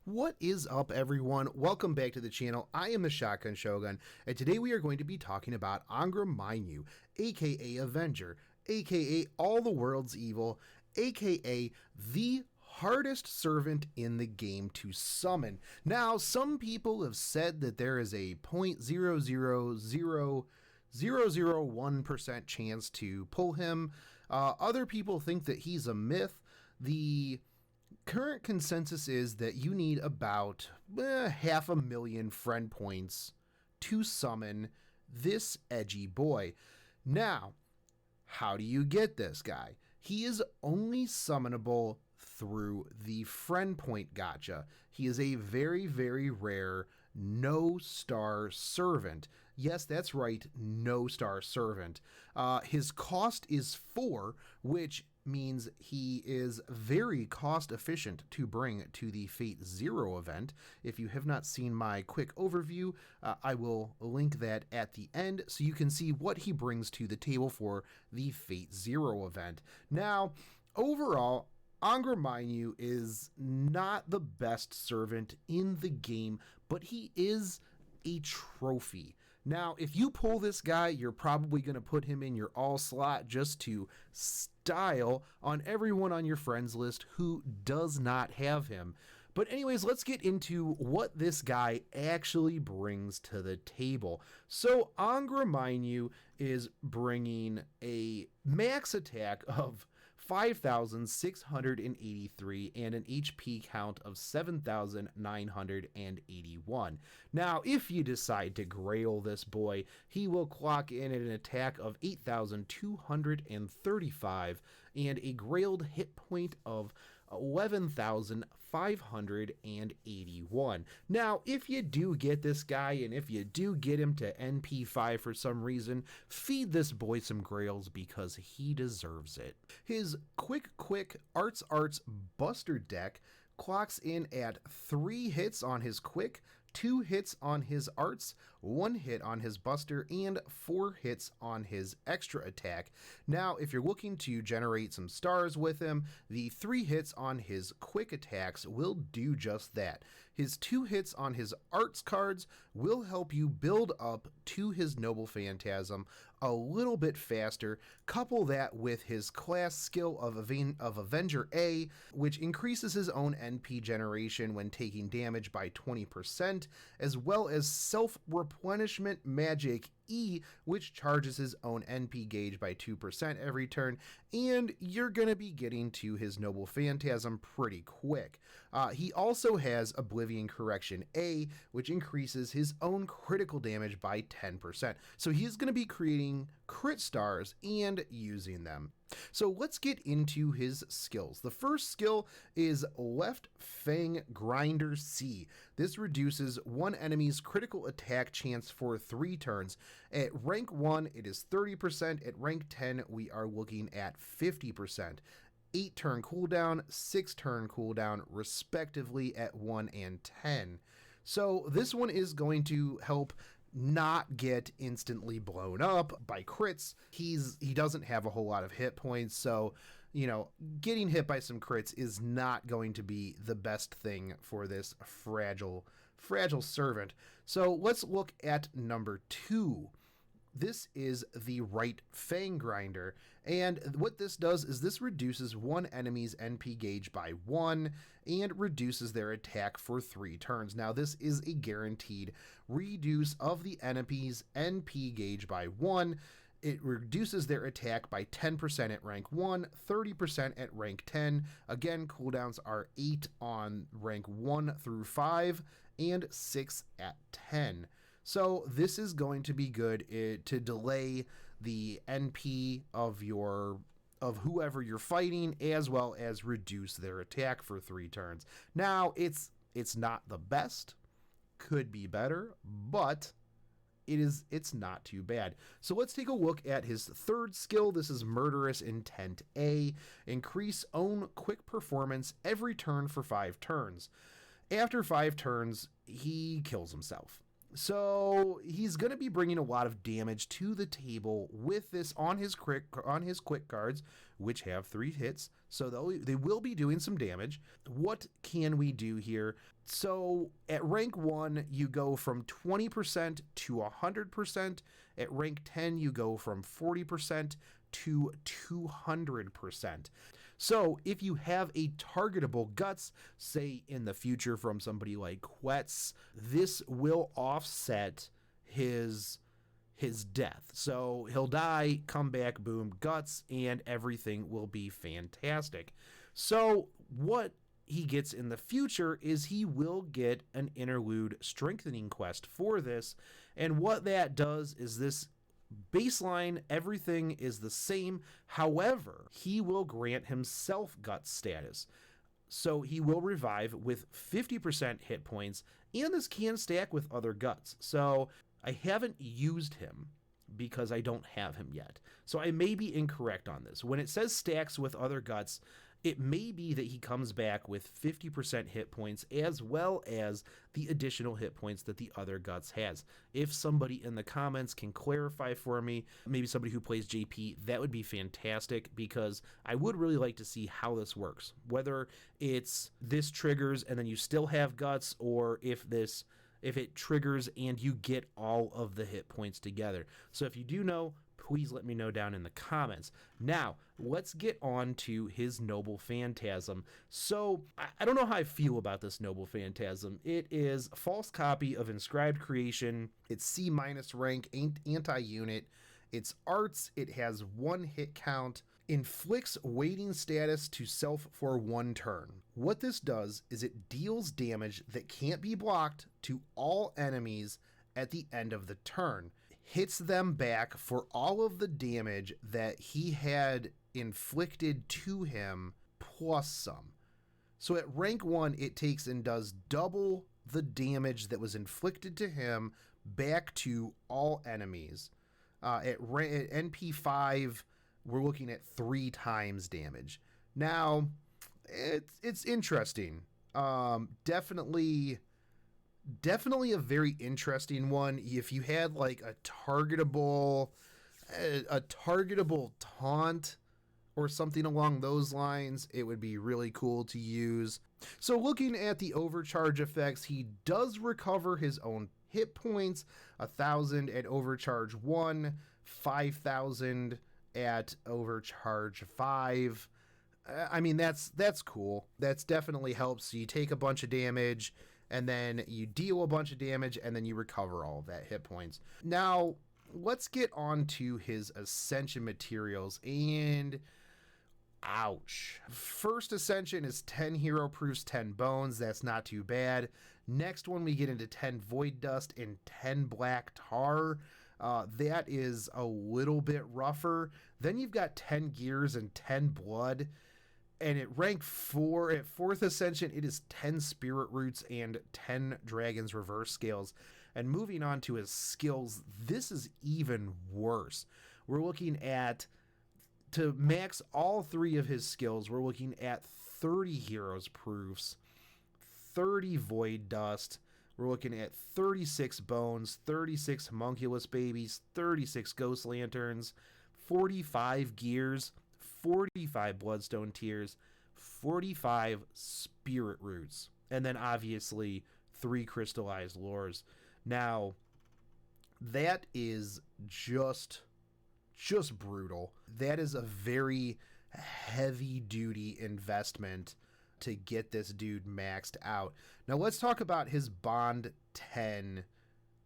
What is up, everyone? Welcome back to the channel. I am the Shotgun Shogun, and today we are going to be talking about Angra Mainyu, aka Avenger, aka All the World's Evil, aka the hardest servant in the game to summon. Now, some people have said that there is a 0.000001% chance to pull him. Other people think that he's a myth. The current consensus is that you need about 500,000 friend points to summon this edgy boy. Now, how do you get this guy? He is only summonable through the friend point gacha. He is a very, very rare no-star servant. Yes, that's right, no-star servant. His cost is 4, which means he is very cost efficient to bring to the Fate Zero event. If you have not seen my quick overview, I will link that at the end so you can see what he brings to the table for the Fate Zero event. Now, overall, Angra Mainyu is not the best servant in the game, but he is a trophy. Now, if you pull this guy, you're probably going to put him in your all slot just to style on everyone on your friends list who does not have him. But anyways, let's get into what this guy actually brings to the table. So Angra Mainyu is bringing a max attack of 5,683 and an HP count of 7,981. Now, if you decide to grail this boy, he will clock in at an attack of 8,235 and a grailed hit point of 11,581. Now, if you do get this guy, and if you do get him to NP5 for some reason, feed this boy some grails because he deserves it. His quick arts buster deck clocks in at 3 hits on his quick, 2 hits on his arts, 1 hit on his buster, and 4 hits on his extra attack. Now, if you're looking to generate some stars with him, the 3 hits on his quick attacks will do just that. His 2 hits on his arts cards will help you build up to his noble phantasm a little bit faster. Couple that with his class skill of Avenger A, which increases his own NP generation when taking damage by 20%, as well as self-replenishment magic E, which charges his own NP gauge by 2% every turn, and you're going to be getting to his Noble Phantasm pretty quick. He also has Oblivion Correction A, which increases his own critical damage by 10%. So he's going to be creating crit stars and using them. So let's get into his skills. The first skill is Left Fang Grinder C. This reduces one enemy's critical attack chance for 3 turns. At rank 1, it is 30%. At rank 10, we are looking at 50%. 8 turn cooldown, 6 turn cooldown, respectively at 1 and 10. So this one is going to help not get instantly blown up by crits. He doesn't have a whole lot of hit points, so getting hit by some crits is not going to be the best thing for this fragile servant. So let's look at number 2. This is the Right Fang Grinder, and what this does is this reduces one enemy's NP gauge by 1 and reduces their attack for 3 turns. Now, this is a guaranteed reduce of the enemy's NP gauge by 1. It reduces their attack by 10% at rank 1, 30% at rank 10. Again, cooldowns are 8 on rank 1 through 5 and 6 at 10. So this is going to be good to delay the NP of whoever you're fighting, as well as reduce their attack for 3 turns. Now, it's not the best, could be better, but it's not too bad. So let's take a look at his third skill. This is Murderous Intent A. Increase own quick performance every turn for 5 turns. After 5 turns, he kills himself. So he's going to be bringing a lot of damage to the table with this on his quick cards, which have 3 hits. So they will be doing some damage. What can we do here? So at rank 1, you go from 20% to 100%. At rank 10, you go from 40% to 200%. So if you have a targetable guts, say in the future from somebody like Quetz, this will offset his death. So he'll die, come back, boom, guts, and everything will be fantastic. So what he gets in the future is he will get an interlude strengthening quest for this. And what that does is this baseline, everything is the same. However, he will grant himself guts status. So he will revive with 50% hit points, and this can stack with other guts. So I haven't used him because I don't have him yet. So I may be incorrect on this. When it says stacks with other guts, it may be that he comes back with 50% hit points as well as the additional hit points that the other guts has. If somebody in the comments can clarify for me, maybe somebody who plays JP, that would be fantastic, because I would really like to see how this works. Whether it's this triggers and then you still have guts, or if it triggers and you get all of the hit points together. So if you do know, please let me know down in the comments. Now, let's get on to his Noble Phantasm. So, I don't know how I feel about this Noble Phantasm. It is a false copy of Inscribed Creation. It's C- rank, anti-unit. It's arts. It has 1 hit count. Inflicts waiting status to self for 1 turn. What this does is it deals damage that can't be blocked to all enemies at the end of the turn. Hits them back for all of the damage that he had inflicted to him plus some. So at rank 1, it takes and does double the damage that was inflicted to him back to all enemies. At NP5, we're looking at 3 times damage. Now, it's interesting. Definitely a very interesting one. If you had like a targetable taunt or something along those lines, it would be really cool to use. So looking at the overcharge effects, he does recover his own hit points, 1,000 at overcharge 1, 5,000 at overcharge 5. I mean, that's cool. That's definitely helps. So you take a bunch of damage, and then you deal a bunch of damage, and then you recover all of that hit points. Now, let's get on to his Ascension materials, and ouch. First Ascension is 10 hero proofs, 10 bones. That's not too bad. Next one, we get into 10 void dust and 10 black tar. That is a little bit rougher. Then you've got 10 gears and 10 blood. And at rank 4, at 4th Ascension, it is 10 Spirit Roots and 10 Dragon's Reverse Scales. And moving on to his skills, this is even worse. We're looking at, to max all 3 of his skills, we're looking at 30 Heroes Proofs, 30 Void Dust, we're looking at 36 Bones, 36 Homunculus Babies, 36 Ghost Lanterns, 45 Gears, 45 Bloodstone Tears, 45 Spirit Roots, and then obviously 3 Crystallized Lores. Now, that is just brutal. That is a very heavy-duty investment to get this dude maxed out. Now, let's talk about his Bond 10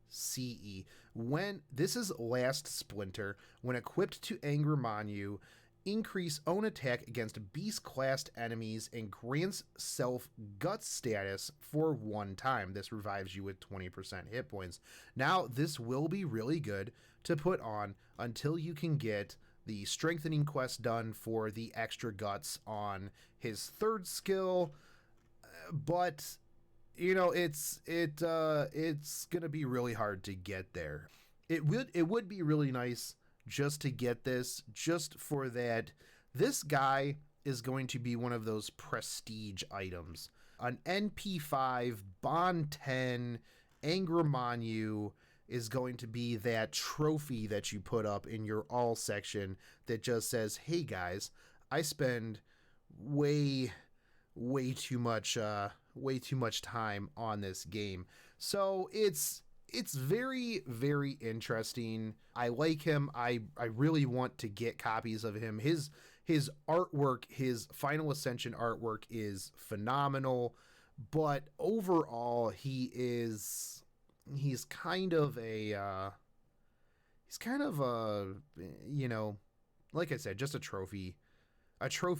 CE. When this is Last Splinter, when equipped to Angra Mainyu, increase own attack against beast-classed enemies and grants self guts status for 1 time. This revives you with 20% hit points. Now, this will be really good to put on until you can get the strengthening quest done for the extra guts on his 3rd skill, but you know, it's gonna be really hard to get there. It would be really nice just to get this, just for that. This guy is going to be one of those prestige items. An NP5, Bond 10, Angra Mainyu is going to be that trophy that you put up in your all section that just says, hey guys, I spend way too much time on this game. So it's very, very interesting. I like him. I really want to get copies of him. His artwork, his Final Ascension artwork is phenomenal, but overall he's kind of a you know, like I said, just a trophy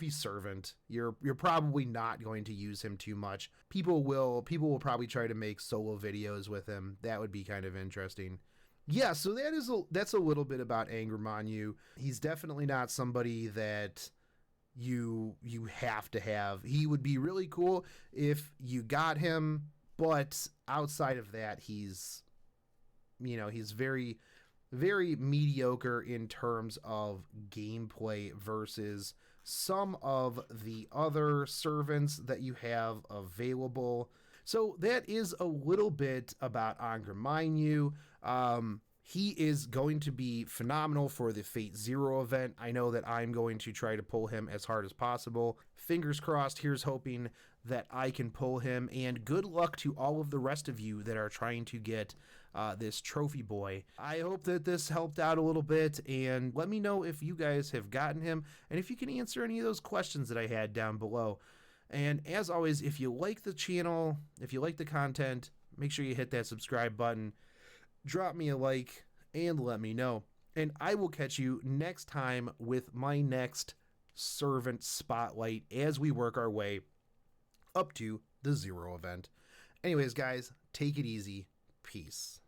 servant. You're probably not going to use him too much. People will probably try to make solo videos with him. That would be kind of interesting. Yeah, so that's a little bit about Angra Mainyu. He's definitely not somebody that you have to have. He would be really cool if you got him, but outside of that, he's very, very mediocre in terms of gameplay versus some of the other servants that you have available. So that is a little bit about Angra Mainyu. He is going to be phenomenal for the Fate Zero event. I know that I'm going to try to pull him as hard as possible. Fingers crossed, here's hoping that I can pull him, and good luck to all of the rest of you that are trying to get this trophy boy. I hope that this helped out a little bit, and let me know if you guys have gotten him, and if you can answer any of those questions that I had down below. And as always, if you like the channel, if you like the content, make sure you hit that subscribe button, drop me a like, and let me know. And I will catch you next time with my next servant spotlight as we work our way up to the Zero event. Anyways, guys, take it easy. Peace.